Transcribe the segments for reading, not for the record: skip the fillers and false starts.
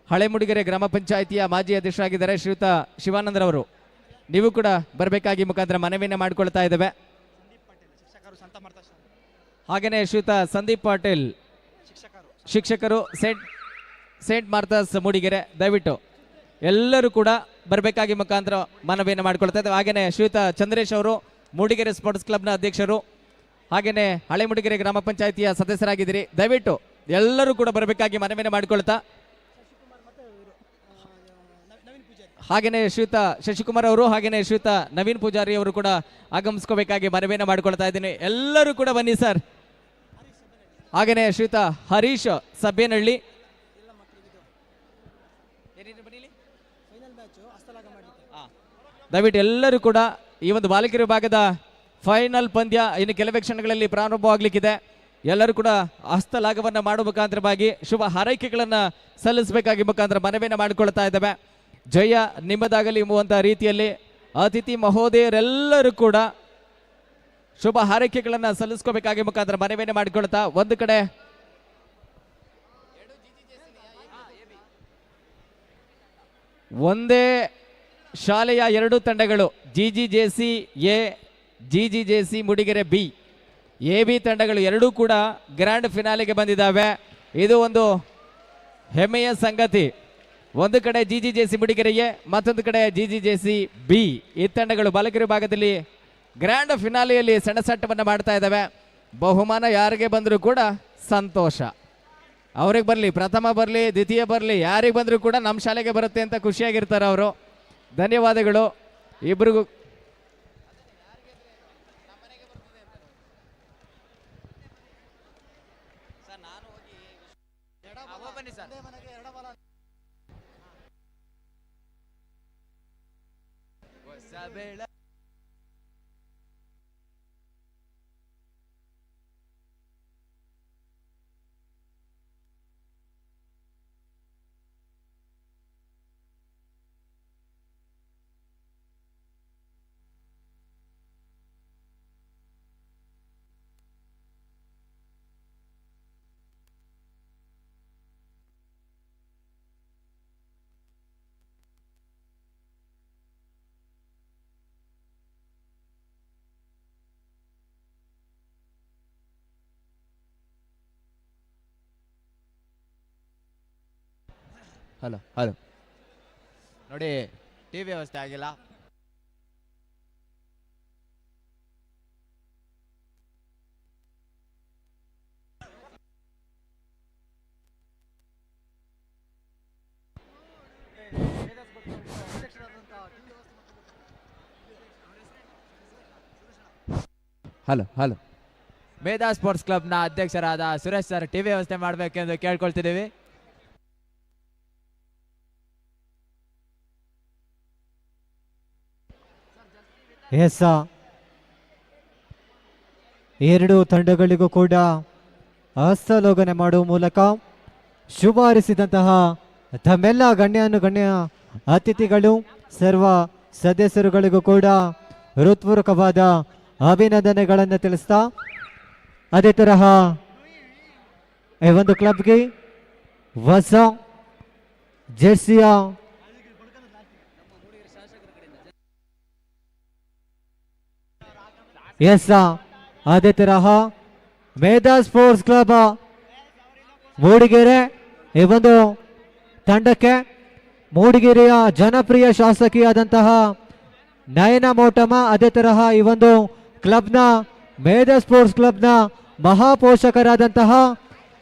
ಹಳೆ ಮುಡಿಗೆರೆ ಗ್ರಾಮ ಪಂಚಾಯಿತಿಯ ಮಾಜಿ ಅಧ್ಯಕ್ಷರಾಗಿದ್ದಾರೆ ಶ್ರೀಯುತ ಶಿವಾನಂದರವರು. ನೀವು ಕೂಡ ಬರಬೇಕಾಗಿ ಮುಖಾಂತರ ಮನವಿಯನ್ನು ಮಾಡಿಕೊಳ್ತಾ ಇದ್ದೇವೆ. ಹಾಗೆಯೇ ಶ್ರೀಯುತ ಸಂದೀಪ್ ಪಾಟೀಲ್ ಶಿಕ್ಷಕರು ಸೇಂಟ್ ಮಾರ್ಥಾಸ್ ಮೂಡಿಗೆರೆ, ದಯವಿಟ್ಟು ಎಲ್ಲರೂ ಕೂಡ ಬರಬೇಕಾಗಿ ಮುಖಾಂತರ ಮನವಿಯನ್ನು ಮಾಡಿಕೊಳ್ತಾ ಇದ್ದೇವೆ. ಹಾಗೆಯೇ ಶ್ರೀಯುತ ಚಂದ್ರೇಶ್ ಅವರು ಮೂಡಿಗೆರೆ ಸ್ಪೋರ್ಟ್ಸ್ ಕ್ಲಬ್ನ ಅಧ್ಯಕ್ಷರು, ಹಾಗೆಯೇ ಹಳೆ ಮುಡಿಗೆರೆ ಗ್ರಾಮ ಪಂಚಾಯಿತಿಯ ಸದಸ್ಯರಾಗಿದ್ದೀರಿ. ದಯವಿಟ್ಟು ಎಲ್ಲರೂ ಕೂಡ ಬರಬೇಕಾಗಿ ಮನವಿಯನ್ನು ಮಾಡಿಕೊಳ್ತಾ, ಹಾಗೆಯೇ ಶ್ರೀಯುತ ಶಶಿಕುಮಾರ್ ಅವರು ಹಾಗೆಯೇ ಶ್ರೀಯುತ ನವೀನ್ ಪೂಜಾರಿ ಅವರು ಕೂಡ ಆಗಮಿಸ್ಕೋಬೇಕಾಗಿ ಮನವಿಯನ್ನು ಮಾಡಿಕೊಳ್ತಾ ಇದ್ದೀನಿ. ಎಲ್ಲರೂ ಕೂಡ ಬನ್ನಿ ಸರ್. ಹಾಗೆಯೇ ಶ್ರೀಯುತ ಹರೀಶ್ ಸಬ್ಬೇನಹಳ್ಳಿ, ದಯವಿಟ್ಟು ಎಲ್ಲರೂ ಕೂಡ ಈ ಒಂದು ಬಾಲಕಿಯರ ವಿಭಾಗದ ಫೈನಲ್ ಪಂದ್ಯ ಇನ್ನು ಕೆಲವೇ ಕ್ಷಣಗಳಲ್ಲಿ ಪ್ರಾರಂಭವಾಗಲಿಕ್ಕಿದೆ. ಎಲ್ಲರೂ ಕೂಡ ಹಸ್ತಲಾಘವನ್ನು ಮಾಡುವ ಮುಖಾಂತರವಾಗಿ ಶುಭ ಹಾರೈಕೆಗಳನ್ನು ಸಲ್ಲಿಸಬೇಕಾಗಿ ಮುಖಾಂತರ ಮನವಿಯನ್ನು ಮಾಡಿಕೊಳ್ತಾ ಇದ್ದೇವೆ. ಜಯ ನಿಮ್ಮದಾಗಲಿ ಎಂಬುವಂತಹ ರೀತಿಯಲ್ಲಿ ಅತಿಥಿ ಮಹೋದಯರೆಲ್ಲರೂ ಕೂಡ ಶುಭ ಹಾರೈಕೆಗಳನ್ನು ಸಲ್ಲಿಸ್ಕೋಬೇಕಾಗಿ ಮುಖಾಂತರ ಮನವಿಯನ್ನು ಮಾಡಿಕೊಳ್ತಾ, ಒಂದು ಕಡೆ ಒಂದೇ ಶಾಲೆಯ ಎರಡು ತಂಡಗಳು GGJC A, GGJC Mudigere B, AB ತಂಡಗಳು ಎರಡೂ ಕೂಡ ಗ್ರ್ಯಾಂಡ್ ಫಿನಾಲೆಗೆ ಬಂದಿದ್ದಾವೆ. ಇದು ಒಂದು ಹೆಮ್ಮೆಯ ಸಂಗತಿ. ಒಂದು ಕಡೆ GGJC ಮೂಡಿಗೆರೆ ಎ, ಮತ್ತೊಂದು ಕಡೆ GGJC ಬಿ. ಈ ತಂಡಗಳು ಬಾಲಕಿಯರ ಭಾಗದಲ್ಲಿ ಗ್ರ್ಯಾಂಡ್ ಫಿನಾಲೆಯಲ್ಲಿ ಸೆಣಸಾಟವನ್ನು ಮಾಡ್ತಾ ಇದ್ದಾವೆ. ಬಹುಮಾನ ಯಾರಿಗೆ ಬಂದರೂ ಕೂಡ ಸಂತೋಷ. ಅವ್ರಿಗೆ ಬರಲಿ, ಪ್ರಥಮ ಬರಲಿ, ದ್ವಿತೀಯ ಬರಲಿ, ಯಾರಿಗೆ ಬಂದರೂ ಕೂಡ ನಮ್ಮ ಶಾಲೆಗೆ ಬರುತ್ತೆ ಅಂತ ಖುಷಿಯಾಗಿರ್ತಾರೆ ಅವರು. ಧನ್ಯವಾದಗಳು ಇಬ್ಬರಿಗೂ. ಹಲೋ ಹಲೋ ನೋಡಿ, ಟಿವಿ ವ್ಯವಸ್ಥೆ ಆಗಿಲ್ಲ. ಹಲೋ ಹಲೋ ಮೇಧಾ ಸ್ಪೋರ್ಟ್ಸ್ ಕ್ಲಬ್ನ ಅಧ್ಯಕ್ಷರಾದ ಸುರೇಶ್ ಸರ್ ಟಿವಿ ವ್ಯವಸ್ಥೆ ಮಾಡಬೇಕೆಂದು ಕೇಳ್ಕೊಳ್ತಿದ್ದೀವಿ. ಎಸ್, ಎರಡು ತಂಡಗಳಿಗೂ ಕೂಡ ಹಸ್ತಲೋಗನೆ ಮಾಡುವ ಮೂಲಕ ಶುಭ ಹಾರೈಸಿದಂತಹ ತಮ್ಮೆಲ್ಲ ಗಣ್ಯ ಅತಿಥಿಗಳು, ಸರ್ವ ಸದಸ್ಯರುಗಳಿಗೂ ಕೂಡ ಹೃತ್ಪೂರ್ವಕವಾದ ಅಭಿನಂದನೆಗಳನ್ನು ತಿಳಿಸ್ತಾ, ಅದೇ ತರಹ ಈ ಒಂದು ಕ್ಲಬ್ಗೆ ಹೊಸ ಜೆರ್ಸಿಯ ಎಸ್, ಅದೇ ತರಹ ಮೇಧಾ ಸ್ಪೋರ್ಟ್ಸ್ ಕ್ಲಬ್ ಮೂಡಿಗೆರೆ ಈ ಒಂದು ತಂಡಕ್ಕೆ ಮೂಡಿಗೆರೆಯ ಜನಪ್ರಿಯ ಶಾಸಕಿಯಾದಂತಹ ನಯನ ಮೋಟಮ್ಮ, ಅದೇ ತರಹ ಈ ಒಂದು ಕ್ಲಬ್ನ ಮೇಧಾ ಸ್ಪೋರ್ಟ್ಸ್ ಕ್ಲಬ್ನ ಮಹಾಪೋಷಕರಾದಂತಹ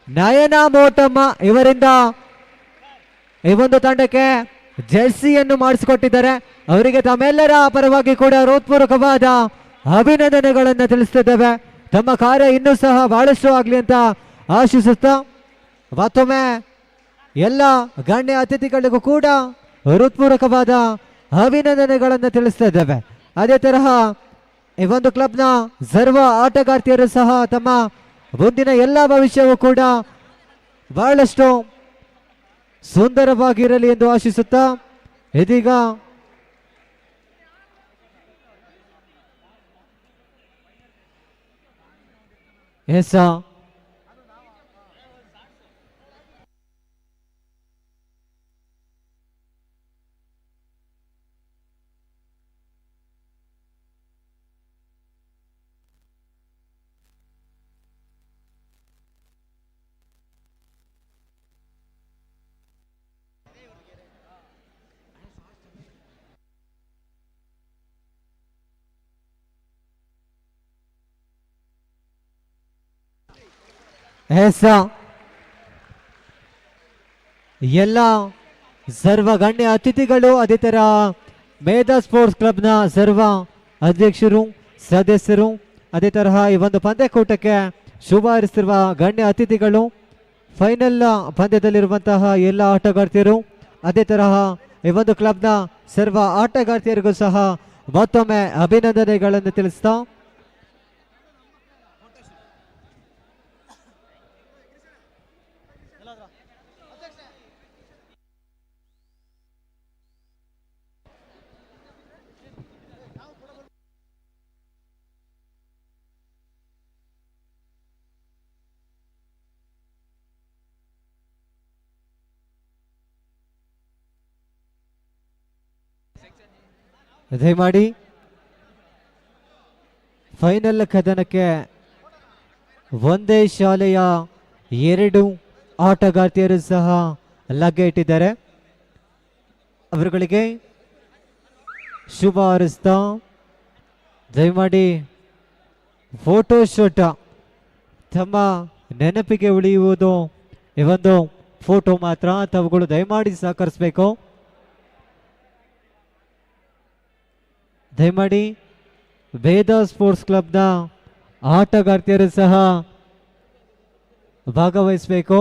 ನಯನ ಮೋಟಮ್ಮ ಇವರಿಂದ ಈ ಒಂದು ತಂಡಕ್ಕೆ ಜೆರ್ಸಿಯನ್ನು ಮಾಡಿಸಿಕೊಟ್ಟಿದ್ದಾರೆ. ಅವರಿಗೆ ತಮ್ಮೆಲ್ಲರ ಪರವಾಗಿ ಕೂಡ ಹೃತ್ಪೂರ್ವಕವಾದ ಅಭಿನಂದನೆಗಳನ್ನು ತಿಳಿಸ್ತಿದ್ದೇವೆ. ತಮ್ಮ ಕಾರ್ಯ ಇನ್ನೂ ಸಹ ಬಹಳಷ್ಟು ಆಗಲಿ ಅಂತ ಆಶಿಸುತ್ತಾ, ಮತ್ತೊಮ್ಮೆ ಎಲ್ಲ ಗಣ್ಯ ಅತಿಥಿಗಳಿಗೂ ಕೂಡ ಹೃತ್ಪೂರ್ವಕವಾದ ಅಭಿನಂದನೆಗಳನ್ನು ತಿಳಿಸ್ತಾ ಇದ್ದೇವೆ. ಅದೇ ತರಹ ಈ ಒಂದು ಕ್ಲಬ್ನ ಸರ್ವ ಆಟಗಾರ್ತಿಯರು ಸಹ ತಮ್ಮ ಮುಂದಿನ ಎಲ್ಲ ಭವಿಷ್ಯವೂ ಕೂಡ ಬಹಳಷ್ಟು ಸುಂದರವಾಗಿರಲಿ ಎಂದು ಆಶಿಸುತ್ತಾ, ಇದೀಗ ಎಸ್ ಎಸ್ ಎಲ್ಲ ಸರ್ವ ಗಣ್ಯ ಅತಿಥಿಗಳು, ಅದೇ ತರ ಮೇಧಾ ಸ್ಪೋರ್ಟ್ಸ್ ಕ್ಲಬ್ನ ಸರ್ವ ಅಧ್ಯಕ್ಷರು, ಸದಸ್ಯರು, ಅದೇ ತರಹ ಈ ಒಂದು ಪಂದ್ಯಕೂಟಕ್ಕೆ ಶುಭ ಹಾರೈಸುತ್ತಿರುವ ಗಣ್ಯ ಅತಿಥಿಗಳು, ಫೈನಲ್ ಪಂದ್ಯದಲ್ಲಿರುವಂತಹ ಎಲ್ಲ ಆಟಗಾರ್ತಿಯರು, ಅದೇ ತರಹ ಈ ಒಂದು ಕ್ಲಬ್ನ ಸರ್ವ ಆಟಗಾರ್ತಿಯರಿಗೂ ಸಹ ಮತ್ತೊಮ್ಮೆ ಅಭಿನಂದನೆಗಳನ್ನು ತಿಳಿಸ್ತಾ ದಯಮಾಡಿ ಫೈನಲ್ ಕದನಕ್ಕೆ ಒಂದೇ ಶಾಲೆಯ 2 ಆಟಗಾರ್ತಿಯರು ಸಹ ಲಗ್ಗೆ ಇಟ್ಟಿದ್ದಾರೆ. ಅವರುಗಳಿಗೆ ಶುಭ ಹಾರೈಸ್ತಾ ದಯಮಾಡಿ ಫೋಟೋ ಶೂಟ್ ತಮ್ಮ ನೆನಪಿಗೆ ಉಳಿಯುವುದು ಈ ಒಂದು ಫೋಟೋ ಮಾತ್ರ, ತಾವುಗಳು ದಯಮಾಡಿ ಸಹಕರಿಸಬೇಕು. ದಯಮಾಡಿ ಮೇಧಾ ಸ್ಪೋರ್ಟ್ಸ್ ಕ್ಲಬ್ನ ಆಟಗಾರ್ತಿಯರು ಸಹ ಭಾಗವಹಿಸಬೇಕು.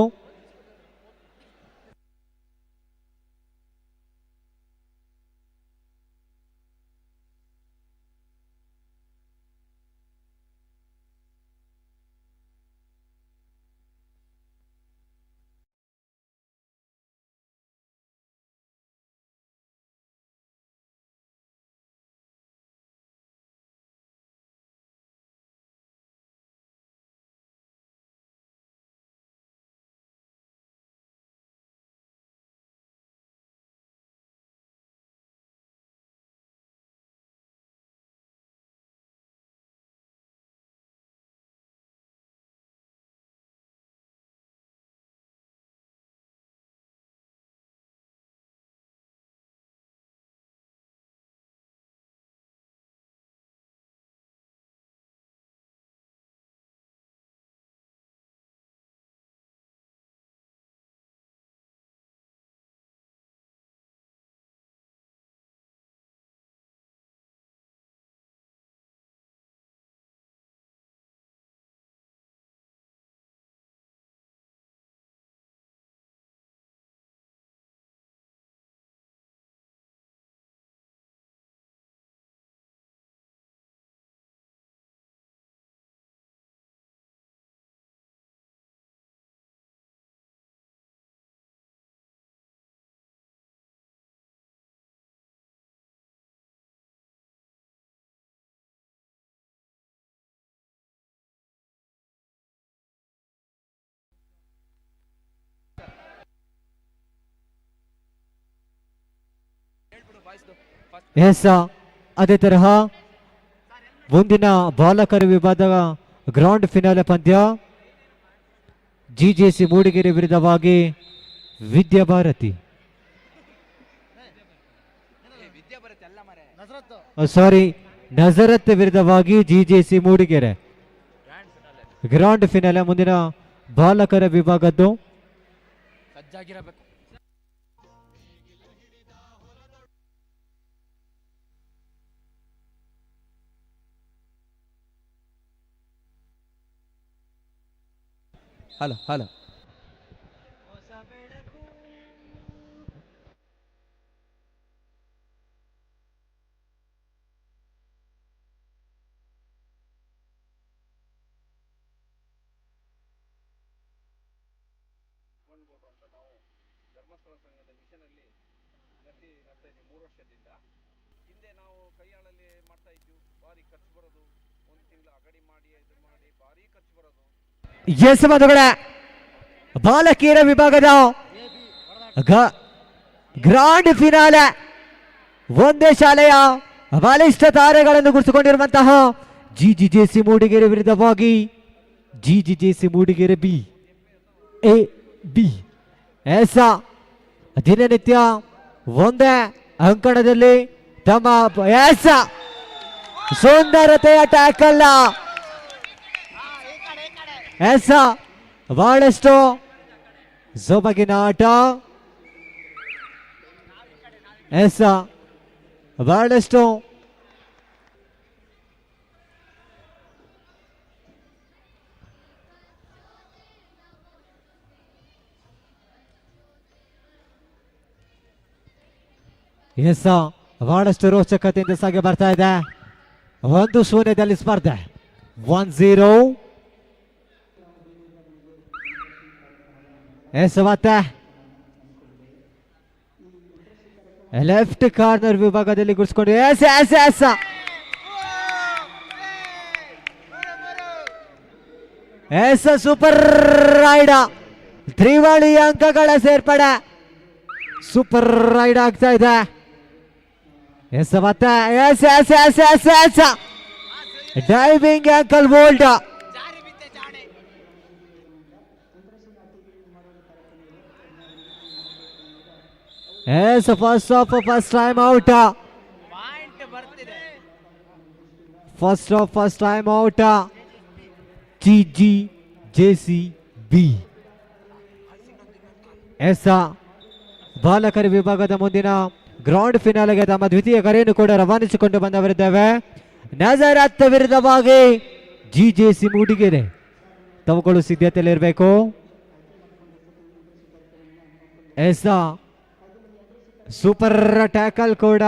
ಎಸ್ ಅದೇ ತರಹ ಮುಂದಿನ ಬಾಲಕರ ವಿಭಾಗದ ಗ್ರೌಂಡ್ ಫಿನಾಲೆ ಪಂದ್ಯ ಜಿಜೆಸಿ ಮೂಡಿಗೆರೆ ವಿರುದ್ಧವಾಗಿ ವಿದ್ಯಾಭಾರತಿ ಸಾರಿ ನಜರತ್ ವಿರುದ್ಧವಾಗಿ ಜಿಜೆಸಿ ಮೂಡಿಗೆರೆ ಗ್ರೌಂಡ್ ಫಿನಾಲೆ ಮುಂದಿನ ಬಾಲಕರ ವಿಭಾಗದ್ದು. ಹಲೋ ಹಲೋ ಧರ್ಮಸ್ಥಳ ಸಂಘದ ಮಿಷನಲ್ಲಿ ನಡೆಸ್ತಾ ಇದ್ದೀವಿ 3 ವರ್ಷದಿಂದ. ಹಿಂದೆ ನಾವು ಕೈಯಾಳಲ್ಲಿ ಮಾಡ್ತಾ ಇದ್ವಿ, ಭಾರಿ ಖರ್ಚು ಬರೋದು, ಒಂದು ತಿಂಗಳು ಅಗಡಿ ಮಾಡಿ ಇದು ಮಾಡಿ ಭಾರಿ ಖರ್ಚು ಬರೋದು. ಎಸ್ ಬಂಧುಗಳೇ, ಬಾಲಕಿಯರ ವಿಭಾಗದ ಗ್ರಾಂಡ್ ಫಿನಾಲೆ ಒಂದೇ ಶಾಲೆಯ ಬಲಿಷ್ಠ ತಾರೆಗಳನ್ನು ಗುರುತಿಸಿಕೊಂಡಿರುವಂತಹ ಜಿಜಿಜೆಸಿ ಮೂಡಿಗೆರೆ ವಿರುದ್ಧವಾಗಿ GGJC Mudigere B A B S ದಿನನಿತ್ಯ ಒಂದೇ ಅಂಕಣದಲ್ಲಿ ತಮ್ಮ ಎಸ್ ಸುಂದರತೆಯ ಟ್ಯಾಕಲ್ ಎಸ್ ಬಹಳಷ್ಟು ಸೊಬಗಿನ ಆಟ. ಎಸ್ ಬಹಳಷ್ಟು ಬಹಳಷ್ಟು ರೋಚಕತೆಯಿಂದ ಸಾಗಿ ಬರ್ತಾ ಇದೆ. 1-0 ಸ್ಪರ್ಧೆ. 1-0. ಮತ್ತೆ ಲೆಫ್ಟ್ ಕಾರ್ನರ್ ವಿಭಾಗದಲ್ಲಿ ಗುಡಿಸ್ಕೊಂಡು ಸೂಪರ್ ರೈಡ್. ತ್ರಿವಳಿ ಅಂಕಗಳ ಸೇರ್ಪಡೆ. ಸೂಪರ್ ರೈಡ್ ಆಗ್ತಾ ಇದೆ. ಮತ್ತೆ diving ankle bold. First time out. First time out. GGJCB. ಬಾಲಕರ ವಿಭಾಗದ ಮುಂದಿನ ಗ್ರೌಂಡ್ ಫಿನಾಲೆಗೆ ತಮ್ಮ ದ್ವಿತೀಯ ಕರೆಯನ್ನು ಕೂಡ ರವಾನಿಸಿಕೊಂಡು ಬಂದವರಿದ್ದೇವೆ. ನಜರತ್ ವಿರುದ್ಧವಾಗಿ GJC ಮೂಡಿಗೆರೆ. ತಾವುಗಳು ಸಿದ್ಧತೆಯಲ್ಲಿರಬೇಕು. ಸೂಪರ್ ಟ್ಯಾಕಲ್ ಕೂಡ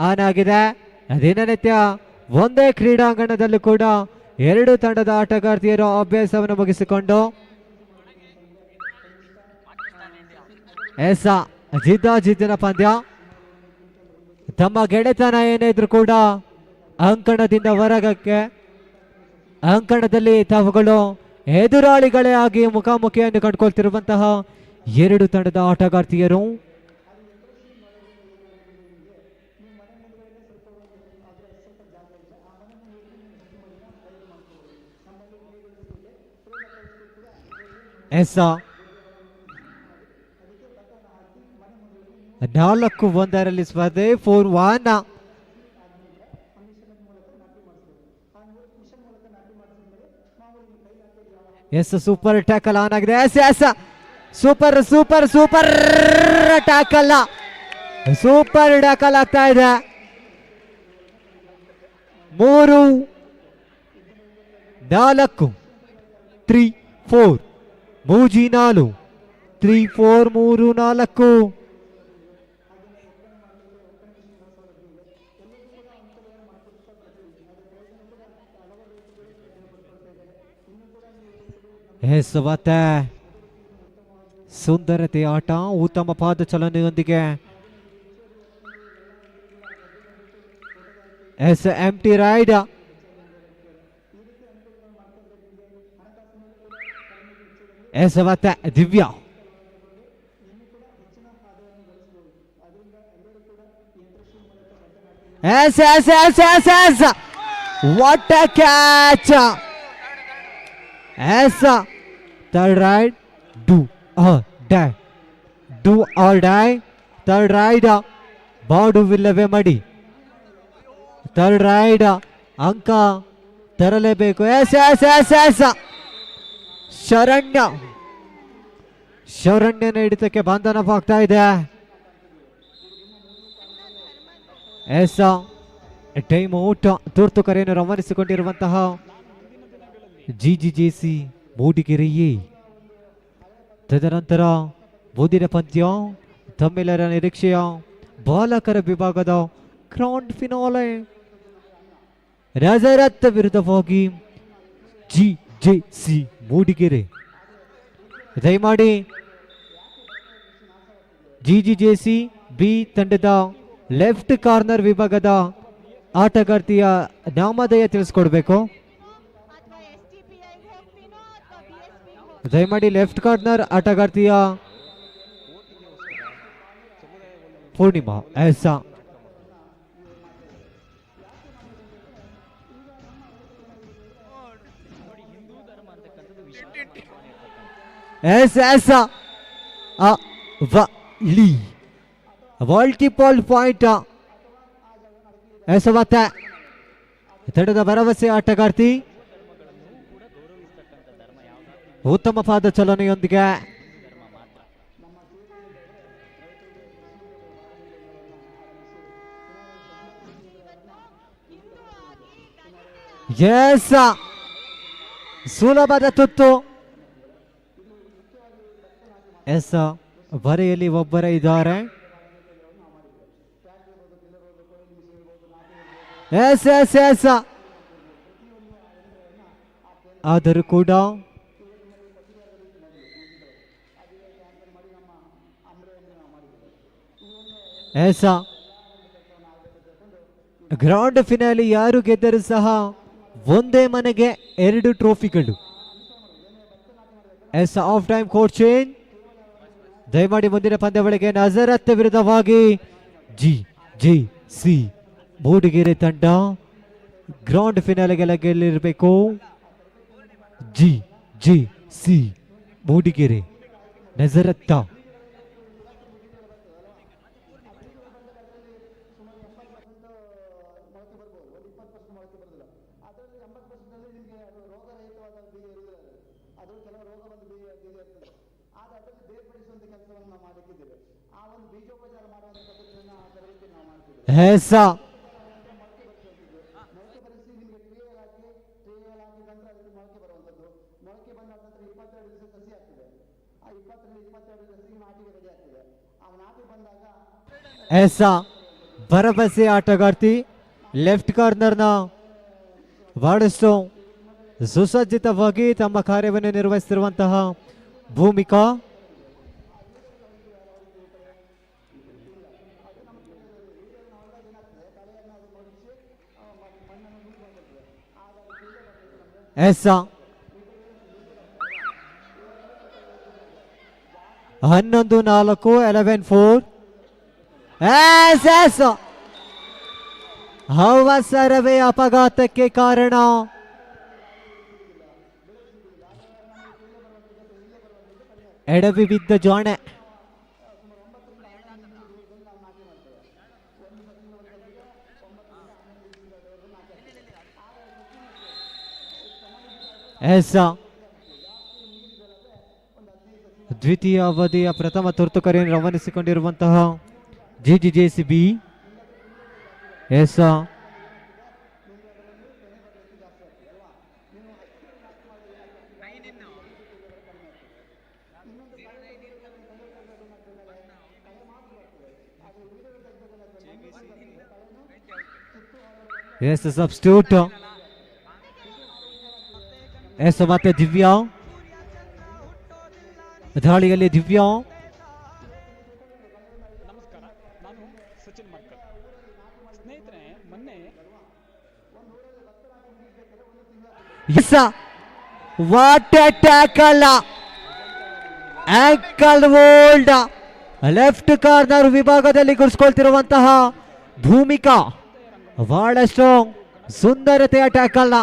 ಆನ್ ಆಗಿದೆ. ದಿನನಿತ್ಯ ಒಂದೇ ಕ್ರೀಡಾಂಗಣದಲ್ಲೂ ಕೂಡ ಎರಡು ತಂಡದ ಆಟಗಾರ್ತಿಯರು ಅಭ್ಯಾಸವನ್ನು ಮುಗಿಸಿಕೊಂಡು ಜಿದ್ದಿನ ಪಂದ್ಯ. ತಮ್ಮ ಗೆಳೆತನ ಏನೇ ಇದ್ರೂ ಕೂಡ ಅಂಕಣದಿಂದ ಹೊರಗಕ್ಕೆ ಅಂಕಣದಲ್ಲಿ ತಾವುಗಳು ಎದುರಾಳಿಗಳೇ ಆಗಿ ಮುಖಾಮುಖಿಯನ್ನು ಕಂಡುಕೊಳ್ತಿರುವಂತಹ ಎರಡು ತಂಡದ ಆಟಗಾರ್ತಿಯರು. ನಾಲ್ಕು ಒಂದರಲ್ಲಿ ಸ್ಪರ್ಧೆ. 4-1. ಸೂಪರ್ ಟ್ಯಾಕಲ್ ಆನ್ ಆಗಿದೆ. Super super super tackle. Super tackle ಆಗ್ತಾ ಇದೆ. 3-4. 3-4. ಮೂಜಿ 4. 3-4. 3-4. ಮತ್ತೆ ಸುಂದರತೆ ಆಟ, ಉತ್ತಮ ಪಾದ ಚಲನೆಯೊಂದಿಗೆ ಎಂಟಿ ರೈಡ್. ಮತ್ತೆ Divya. What a catch. Third ride, do or die. Do or die. Third ride, ಬಾಡುವಿಲ್ಲವೇ ಮಡಿ. ಥರ್ಡ್ ರೈಡ್ ಅಂಕ ತರಲೇಬೇಕು. ಶರಣ್ಯನ ಹಿಡಿತಕ್ಕೆ ಬಂಧನವಾಗ್ತಾ ಇದೆ. Time out. ತುರ್ತು ಕರೆಯನ್ನು ರವಾನಿಸಿಕೊಂಡಿರುವಂತಹ GGJC ಮೂಡಿಗೆರೆಯೇ. ತದನಂತರ ಮುಂದಿನ ಪಂದ್ಯ ತಮ್ಮೆಲ್ಲರ ನಿರೀಕ್ಷೆಯ ಬಾಲಕರ ವಿಭಾಗದ ಗ್ರಾಂಡ್ ಫಿನಾಲೆ. ನಜರತ್ ವಿರುದ್ಧವಾಗಿ GJC ಮೂಡಿಗೆರೆ. ದಯಮಾಡಿ GGJC B ತಂಡದ ಲೆಫ್ಟ್ ಕಾರ್ನರ್ ವಿಭಾಗದ ಆಟಗಾರ್ತಿಯ ನಾಮಧೇಯ ತಿಳಿಸ್ಕೊಡ್ಬೇಕು. ದಯಮಾಡಿ ಲೆಫ್ಟ್ ಕಾರ್ನರ್ ಆಟಗಾರ್ತಿಯ ಪೂರ್ಣಿಮಾ. Multiple point. ಮತ್ತೆ ತಂಡದ ಭರವಸೆ ಆಟಗಾರ್ತಿ ಉತ್ತಮ ಪಾದ ಚಲನೆಯೊಂದಿಗೆ ಎಸ್, ಸುಲಭದ ತುತ್ತು. ಎಸ್, ಬರೆಯಲ್ಲಿ ಒಬ್ಬರೇ ಇದ್ದಾರೆ. ಎಸ್ ಎಸ್ ಎಸ್, ಆದರೂ ಕೂಡ ಎಸ್, ಗ್ರೌಂಡ್ ಫಿನಾಲಿ ಯಾರು ಗೆದ್ದರೂ ಸಹ ಒಂದೇ ಮನೆಗೆ 2 ಟ್ರೋಫಿಗಳು. Yes, half time court change. ದಯಮಾಡಿ ಮುಂದಿನ ಪಂದ್ಯಾವಳಿಗೆ ನಜರತ್ ವಿರುದ್ಧವಾಗಿ GGC ಮೂಡಿಗೆರೆ ತಂಡ ಗ್ರೌಂಡ್ ಫಿನಾಲೆಗೆಲ್ಲ ಗೆಲ್ಲಿರಬೇಕು. GGC ಮೂಡಿಗೆರೆ ನಜರತ್ತ. ಎಸ್, ಎಸ್, ಭರವಸೆ ಆಟಗಾರ್ತಿ ಲೆಫ್ಟ್ ಕಾರ್ನರ್ನ ಬಹಳಷ್ಟು ಸುಸಜ್ಜಿತವಾಗಿ ತಮ್ಮ ಕಾರ್ಯವನ್ನು ನಿರ್ವಹಿಸುತ್ತಿರುವಂತಹ ಭೂಮಿಕಾ. ಎಸ್, 11-4 11-4. ಎಸ್ ಎಸ್, ಅವಸರವೇ ಅಪಘಾತಕ್ಕೆ ಕಾರಣ. ಎಡವಿ ಬಿದ್ದ ಜಾಣೆ. ಎಸ್, ದ್ವಿತೀಯ ಅವಧಿಯ ಪ್ರಥಮ ತುರ್ತು ಕರೆಯನ್ನು ರವಾನಿಸಿಕೊಂಡಿರುವಂತಹ GGJCB. Yes, yes substitute. Yes, ಮತ್ತೆ ದಿವ್ಯಾ ದಾಳಿಯಲ್ಲಿ. ದಿವ್ಯಾ ನಮಸ್ಕಾರ, ನಾನು ಸಚಿನ್ ಮರ್ಕಲ್. ಸ್ನೇಹಿತರೆ, ಮೊನ್ನೆ yes, what a tackle. Ankle hold left corner ವಿಭಾಗದಲ್ಲಿ ಗುರ್ಸ್ಕೊಳ್ತಿರುವಂತಹ ಭೂಮಿಕಾ ಬಹಳಷ್ಟು ಸುಂದರತೆಯ ಟ್ಯಾಕಲ್.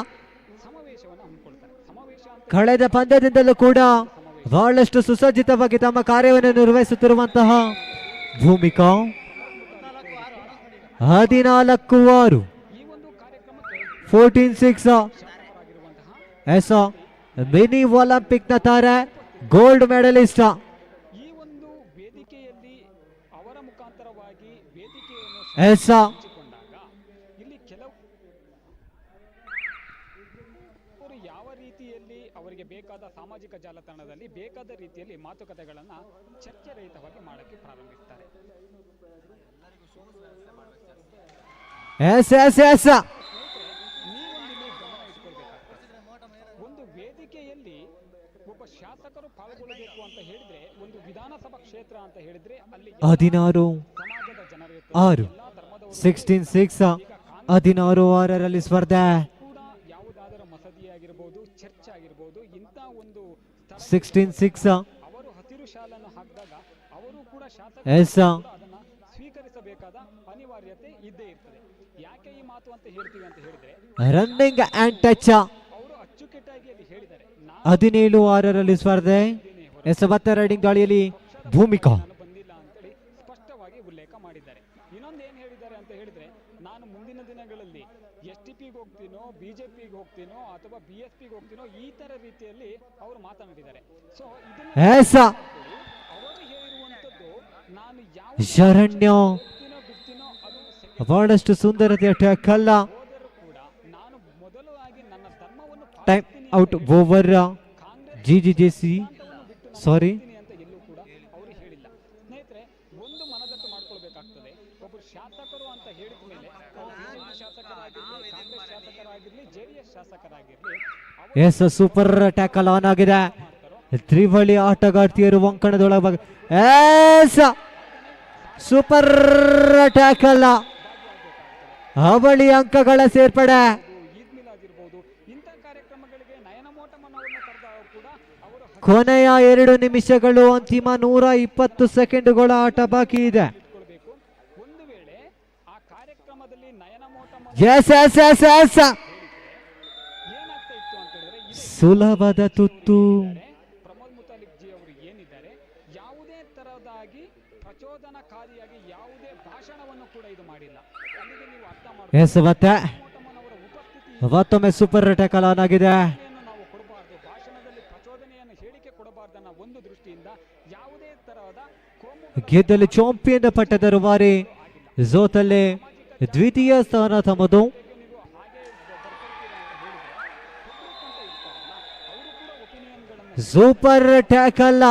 ಸಮಾವೇಶವನ್ನು ಹಮ್ಮಿಕೊಳ್ತಾರೆ. ಸಮಾವೇಶ ಅಂತ ಕಳೆದ ಪಂದ್ಯದಿಂದಲೂ ಕೂಡ ಬಹಳಷ್ಟು ಸುಸಜ್ಜಿತವಾಗಿ ತಮ್ಮ ಕಾರ್ಯವನ್ನು ನಿರ್ವಹಿಸುತ್ತಿರುವಂತಹ ಭೂಮಿಕಾ 14-6 ಈ ಒಂದು ಕಾರ್ಯಕ್ರಮಕ್ಕೆ 14-6. ಎಸ್, ಮಿನಿ ಒಲಿಂಪಿಕ್ನ ತಾರೆ, ಗೋಲ್ಡ್ ಮೆಡಲಿಸ್ಟ್. ಈ ಒಂದು ವೇದಿಕೆಯಲ್ಲಿ ಅವರ ಮುಖಾಂತರವಾಗಿ ವೇದಿಕೆಯನ್ನು ಎಸ್, ಹಂಚಿಕೊಂಡಾಗ ಇಲ್ಲಿ ಕೆಲವರು ಯಾವ ರೀತಿಯಲ್ಲಿ ಅವರಿಗೆ ಬೇಕಾದ ಸಾಮಾಜಿಕ ಜಾಲತಾಣದಲ್ಲಿ ಬೇಕಾದ ರೀತಿಯಲ್ಲಿ ಮಾತುಕತೆಗಳನ್ನು ಚರ್ಚೆರಹಿತವಾಗಿ ಮಾಡಕ್ಕೆ ಪ್ರಾರಂಭಿಸ್ತಾರೆ. ಎಸ್ ಎಸ್ ಎಸ್, ನೀವೊಂದಿಲ್ಲಿ ಗಮನ ಇಟ್ಕೊಳ್ಬೇಕಾಗ್ತದೆ. ಒಂದು ವೇದಿಕೆಯಲ್ಲಿ ಒಬ್ಬ ಶಾಸಕರು ಪಾಲ್ಗೊಳ್ಳಬೇಕು ಅಂತ ಹೇಳಿದ್ರೆ, ಒಂದು ವಿಧಾನಸಭಾ ಕ್ಷೇತ್ರ ಅಂತ ಹೇಳಿದ್ರೆ ಅಲ್ಲಿ 16-6 ಸಮಾಜದ ಜನರು ಇರ್ತಾರೆ, ಎಲ್ಲಾ ಧರ್ಮದವರು 16-6 16-6 ಸ್ಪರ್ಧೆ. ಕೂಡ ಯಾವುದಾದರೂ ಮಸದಿ ಆಗಿರ್ಬೋದು, ಚರ್ಚ್ ಆಗಿರ್ಬೋದು, ಇಂಥ ಒಂದು ಸ್ಥಳ 16-6. ಅವರು ಹಸಿರು ಶಾಲನ್ನು ಹಾಕಿದಾಗ ಅವರು ಕೂಡ ಎಸ್, ಶಾಸಕರು ಅದನ್ನ ಸ್ವೀಕರಿಸಬೇಕಾದ ಅನಿವಾರ್ಯತೆ ಇದ್ದೇ ಇರ್ತದೆ. ಯಾಕೆ ಈ ಮಾತು ಅಂತ ಹೇಳ್ತೀವಿ ಅಂತ ಹೇಳಿದ್ರೆ, ರನ್ನಿಂಗ್ ಅಂಡ್ ಟಚ್. ಅವರು ಅಚ್ಚುಕಟ್ಟಾಗಿ ಅಲ್ಲಿ ಹೇಳಿದ್ದಾರೆ, 17-6 ಸ್ಪರ್ಧೆ. ಎಸ್, ಮತ್ತೆ ರೈಡಿಂಗ್ ದಾಳಿಯಲ್ಲಿ ಭೂಮಿಕಾ. ನಾನು ಬಂದಿಲ್ಲ ಅಂತೇಳಿ ಸ್ಪಷ್ಟವಾಗಿ ಉಲ್ಲೇಖ ಮಾಡಿದ್ದಾರೆ. ಇನ್ನೊಂದು ಏನು ಹೇಳಿದ್ದಾರೆ ಅಂತ ಹೇಳಿದ್ರೆ, ನಾನು ಮುಂದಿನ ದಿನಗಳಲ್ಲಿ STPಗೆ ಹೋಗ್ತೀನೋ BJPಗೆ ಹೋಗ್ತೀನೋ ಹೋಗ್ತೀನೋ ಅಥವಾ BSPಗೆ ಹೋಗ್ತೀನೋ ಈ ತರ ರೀತಿಯಲ್ಲಿ ಅವರು ಮಾತನಾಡಿದ್ದಾರೆ. ಸೊ ಎಸ್ ಅವರು ಹೇಳಿರುವಂತದ್ದು ನಾನು ಯಾವ ಶರಣ್ಯ ಬಿಡ್ತೀನೋ ಅದು ಬಹಳಷ್ಟು ಸುಂದರತೆಯ ಟ್ಯಾಕಲ್. ಹೋದರೂ ಕೂಡ ನಾನು ಮೊದಲಾಗಿ ನನ್ನ ಧರ್ಮವನ್ನು ಟೈಮ್ ಔಟ್ ಓವರ್ GGJC ಸಾರಿ ಅಂತ ಎಲ್ಲೂ ಕೂಡ ಅವರು ಹೇಳಿಲ್ಲ. ಸ್ನೇಹಿತರೆ, ಒಂದು ಮನದಟ್ಟು ಮಾಡ್ಕೊಳ್ಬೇಕಾಗ್ತದೆ. ಒಬ್ಬರು ಶಾಸಕರು ಅಂತ ಹೇಳಿದ ಮೇಲೆ BJP ಶಾಸಕರಾಗಿರ್ಲಿ, ಕಾಂಗ್ರೆಸ್ ಶಾಸಕರಾಗಿರ್ಲಿ, JDS ಶಾಸಕರಾಗಿರ್ಲಿ, ಎಸ್ ಸೂಪರ್ ಟ್ಯಾಕಲ್ ಆನ್ ಆಗಿದೆ. ತ್ರಿವಳಿ ಆಟಗಾರ್ತಿಯರು ವಂಕಣದೊಳಗೆ ಎಸ್ ಸೂಪರ್ ಟ್ಯಾಕಲ್, ಅವಳಿ ಅಂಕಗಳ ಸೇರ್ಪಡೆ. ಈದ್ ಮಿಲಾದ್ ಇರ್ಬೋದು, ಇಂಥ ಕಾರ್ಯಕ್ರಮಗಳಿಗೆ ನಯನ ಮೋಟಮ್ಮನವರನ್ನ ಕರೆದಾಗ ಕೂಡ ಅವರು ಕೊನೆಯ 2 ನಿಮಿಷಗಳು, ಅಂತಿಮ 120 ಸೆಕೆಂಡುಗಳ ಆಟ ಬಾಕಿ ಇದೆ. ಇಟ್ಕೊಳ್ಬೇಕು. ಒಂದು ವೇಳೆ ಆ ಕಾರ್ಯಕ್ರಮದಲ್ಲಿ Nayana Motamma yes yes yes yes ಏನಾಗ್ತಾ ಇತ್ತು ಅಂತ ಹೇಳಿದ್ರೆ, ಸುಲಭದ ತುತ್ತು. ಪ್ರಮೋದ್ ಮುತಾಲಿಕ್ ಜಿ ಅವರು ಏನಿದ್ದಾರೆ, ಯಾವುದೇ ತರಹದಾಗಿ ಪ್ರಚೋದನಕಾರಿಯಾಗಿ ಯಾವುದೇ ಭಾಷಣವನ್ನು ಕೂಡ ಇದು ಮಾಡಿಲ್ಲ. ಅಲ್ಲಿಗೆ ನೀವು ಅರ್ಥ ಮಾಡಿ ಎಸ್ ಮತ್ತೆ ಮೋಟಮ್ಮನವರ ಉಪಸ್ಥಿತಿ ಮತ್ತೊಮ್ಮೆ ಸೂಪರ್ ಟ್ಯಾಕಲ್ ಆನ್ ಆಗಿದೆ. ನಾವು ಕೊಡಬಾರ್ದು, ಭಾಷಣದಲ್ಲಿ ಪ್ರಚೋದನೆಯನ್ನು ಹೇಳಿಕೆ ಕೊಡಬಾರ್ದನ್ನ ಒಂದು ದೃಷ್ಟಿಯಿಂದ ಯಾವುದೇ ತರಹದ ಕೋಮು ಗೆದ್ದಲು ಚಾಂಪಿಯನ್ ಪಟ್ಟದ ರೂವಾರಿ ಝೋತಲ್ಲಿ ದ್ವಿತೀಯ ಸ್ಥಾನ ತಮ್ಮದು. ನೀವು ಹಾಗೆ ಅವರು ಕೂಡ ಒಪಿನಿಯನ್ಗಳನ್ನು ಸೂಪರ್ ಟ್ಯಾಕಲ್,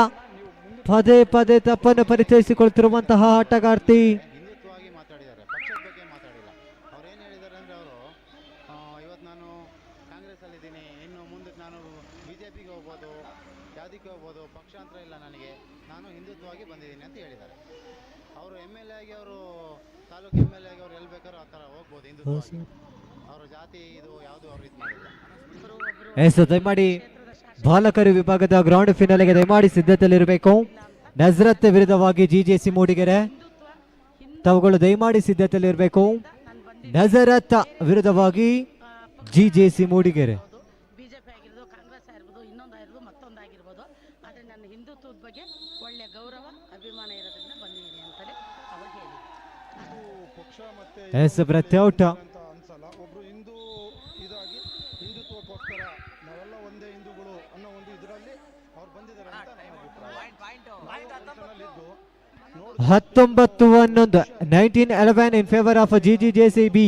ಪದೇ ಪದೇ ತಪ್ಪನ್ನು ಪರಿಚಯಿಸಿಕೊಳ್ತಿರುವಂತಹ ಆಟಗಾರ್ತಿ. ಹಿಂದುತ್ವವಾಗಿ ಮಾತಾಡಿದ್ದಾರೆ, ಪಕ್ಷದ ಬಗ್ಗೆ ಮಾತಾಡಿಲ್ಲ. ಅವ್ರು ಏನು ಹೇಳಿದ್ದಾರೆ ಅಂದರೆ ಅವರು ಇವತ್ತು ನಾನು ಕಾಂಗ್ರೆಸ್ಸಲ್ಲಿದ್ದೀನಿ, ಇನ್ನು ಮುಂದಕ್ಕೆ ನಾನು BJPಗೆ ಹೋಗ್ಬೋದು, ಯಾವುದಕ್ಕೆ ಹೋಗ್ಬೋದು, ಪಕ್ಷಾಂತರ ಇಲ್ಲ ನನಗೆ, ನಾನು ಹಿಂದುತ್ವವಾಗಿ ಬಂದಿದ್ದೀನಿ ಅಂತ ಹೇಳಿದ್ದಾರೆ. ಅವರು MLA ಆಗಿ ಅವರು ತಾಲೂಕು MLA ಆಗಿ ಅವ್ರು ಎಲ್ಲಿ ಬೇಕಾದ್ರೂ ಆ ಥರ ಹೋಗ್ಬೋದು ಹಿಂದುತ್ವವಾಗಿ. ಅವರು ಜಾತಿ ಇದು ಯಾವುದು ಅವ್ರು ಇದು ಮಾಡಿಲ್ಲ. ಎಸ್ ದಯಮಾಡಿ ಬಾಲಕರು ವಿಭಾಗದ ಗ್ರೌಂಡ್ ಫಿನಾಲೆಗೆ ದಯಮಾಡಿ ಸಿದ್ಧತೆಯಲ್ಲಿರಬೇಕು. ನಜರತ್ ವಿರುದ್ಧವಾಗಿ GJC ಮೂಡಿಗೆರೆ ತಾವುಗಳು ದಯಮಾಡಿ ಸಿದ್ಧತೆಯಲ್ಲಿರಬೇಕು. ನಜರತ್ ವಿರುದ್ಧವಾಗಿ GJC ಮೂಡಿಗೆರೆ. BJP ಆಗಿರ್ಬೋದು, ಕಾಂಗ್ರೆಸ್ ಆಗಿರ್ಬೋದು, ಇನ್ನೊಂದಾಗಿರ್ಬೋದು, ಮತ್ತೊಂದಾಗಿರ್ಬೋದು, ಆದರೆ ನನ್ನ ಹಿಂದುತ್ವದ ಬಗ್ಗೆ ಒಳ್ಳೆಯ ಗೌರವ ಅಭಿಮಾನ ಇರೋದ್ರಿಂದ ಬಂದಿದ್ದೀನಿ ಅಂತಲೇ ಅವಾಗ ಹೇಳಿ. ಎಸ್ ಪ್ರತ್ಯೌಟ ಅಂತ ಅನ್ಸಲ್ಲ. ಒಬ್ರು ಹಿಂದೂ ಇದಾಗಿ ಹಿಂದುತ್ವಕ್ಕೋಸ್ಕರ ನಾವೆಲ್ಲ ಒಂದೇ ಹಿಂದೂಗಳು ಅನ್ನೋ ಒಂದು ಇದರಲ್ಲಿ ಅವ್ರು ಬಂದಿದ್ದಾರೆ ಅಂತ ನನ್ನ ಅಭಿಪ್ರಾಯ. ಇದ್ದು 19-11 ಇನ್ ಫೇವರ್ ಆಫ್ GGJCB.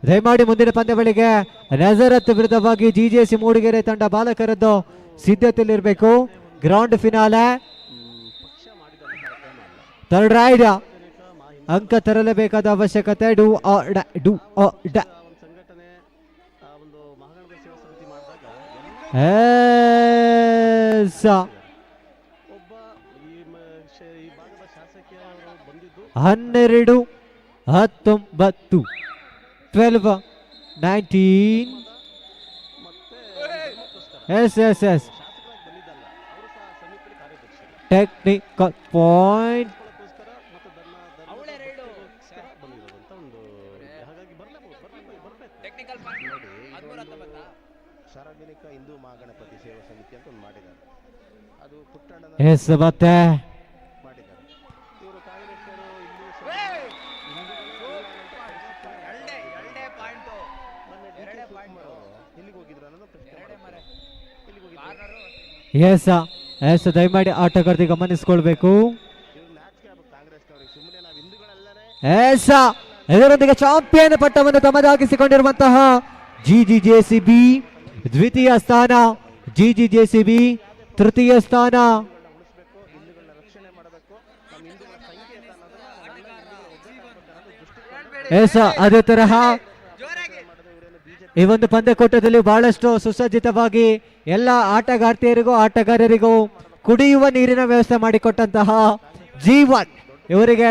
ದಯಮಾಡಿ ಮುಂದಿನ ಪಂದ್ಯಗಳಿಗೆ ನಜರತ್ ವಿರುದ್ಧವಾಗಿ GJC ಮೂಡಿಗೆರೆ ತಂಡ ಬಾಲಕರದ್ದು ಸಿದ್ಧತೆಯಲ್ಲಿರಬೇಕು. ಗ್ರೌಂಡ್ ಫಿನಾಲೆ ಥರ್ಡ್ ರೈಡ್ ಅಂಕ ತರಲೇಬೇಕಾದ ಅವಶ್ಯಕತೆ. Do or die. Yes 12-19 yes yes yes technical point. ಸಾರ್ವಜನಿಕ ಹಿಂದೂ ಮಹಾಗಣಪತಿ ಸೇವಾ ಸಮಿತಿ ಅಂತ ಒಂದು ಮಾಡಿದ್ದಾರೆ. ಅದು ಪುಟ್ಟಣ್ಣನ ಎಸ್ ಮತ್ತೆ ಮಾಡಿದ್ದಾರೆ. ಇವರು ಕಾಂಗ್ರೆಸ್ನವರು ಎಲ್ಲಿಗೆ ಹೋಗಿದ್ರು ಅನ್ನೋದು ಪ್ರಶ್ನೆ ಮಾಡ್ತಾರೆ. ಎಲ್ಲಿಗೆ ಹೋಗಿದ್ರು? ಎಸ್ ಎಸ್ ದಯಮಾಡಿ ಆಟಗಾರ್ತಿ ಗಮನಿಸಿಕೊಳ್ಬೇಕು. ಇವ್ರು ನಾಚಿಕೆ ಆಗ್ಬೇಕು ಕಾಂಗ್ರೆಸ್ನವ್ರಿಗೆ. ಸುಮ್ಮನೆ ನಾವು ಹಿಂದೂಗಳಲ್ಲೇ ಎಸ್ ಇದರೊಂದಿಗೆ ಚಾಂಪಿಯನ್ ಪಟ್ಟವನ್ನು ತಮ್ಮದಾಗಿಸಿಕೊಂಡಿರುವಂತಹ GGJCB ದ್ವಿತೀಯ ಸ್ಥಾನ, GGJCB ತೃತೀಯ ಸ್ಥಾನ. ಉಳಿಸ್ಬೇಕು, ಹಿಂದೂಗಳನ್ನ ರಕ್ಷಣೆ ಮಾಡಬೇಕು, ನಮ್ಮ ಹಿಂದೂಗಳ ಸಂಖ್ಯೆ ಅಂತ ಅನ್ನೋದನ್ನ ಎಸ್ ಅದೇ ತರಹ ಈ ಒಂದು ಪಂದ್ಯಕೂಟದಲ್ಲಿ ಬಹಳಷ್ಟು ಸುಸಜ್ಜಿತವಾಗಿ ಎಲ್ಲ ಆಟಗಾರ್ತಿಯರಿಗೂ ಆಟಗಾರರಿಗೂ ಕುಡಿಯುವ ನೀರಿನ ವ್ಯವಸ್ಥೆ ಮಾಡಿಕೊಟ್ಟಂತಹ G1 ಇವರಿಗೆ